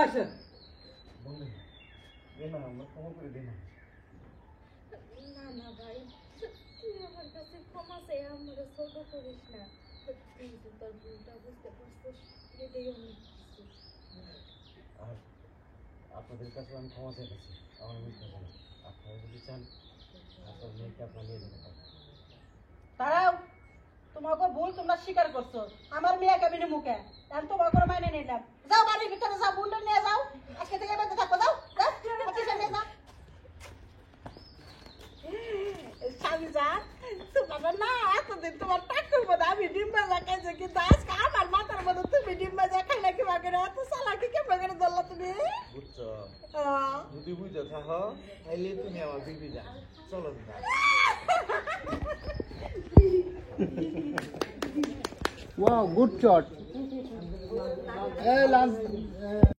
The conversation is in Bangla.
আসেন বন্ধু দে না আমরা ক্ষমা করে দে না। না না ভাই, তুই আমার কাছে ক্ষমা চাই, আমার ছোট করিস না। তুই তো তোর ভুলটা বুঝতে পারছিস, এটাই অনেক কিছু। আর আপনাদের কাছে আমি ক্ষমা চাইতেছি, আমার মিথ্যা বলে। আপনারা যদি চান আপনার মেয়েকে আপনার নিয়ে যেতে পারেন। দাঁড়াও, তোমাকে ভুল তোমরা স্বীকার করছো। আমার মেয়ে কেবিনে মুখে এখন তোমাকে মাইনে নিলাম। যাও বাড়ির ভিতরে যাও, বুনটা নিয়ে যাও। আজকে থেকে বেঁচে থাকো, যাও যাও অফিসে নিয়ে যাও। স্বামী যান, তোমার না এতদিন তোমার টাকুর মধ্যে আমি ডিম ভাজা খাইছি, কিন্তু আজকে আমার মাথার মধ্যে তুমি ডিম ভাজা খাই না কিবা করে, এত চালাকি কিবা করে ধরলা তুমি? বুঝছো, যদি বুঝে থাকো তাহলে তুমি আমার বিবি যান। চলো না। Wow, good shot. এই লাঞ্চ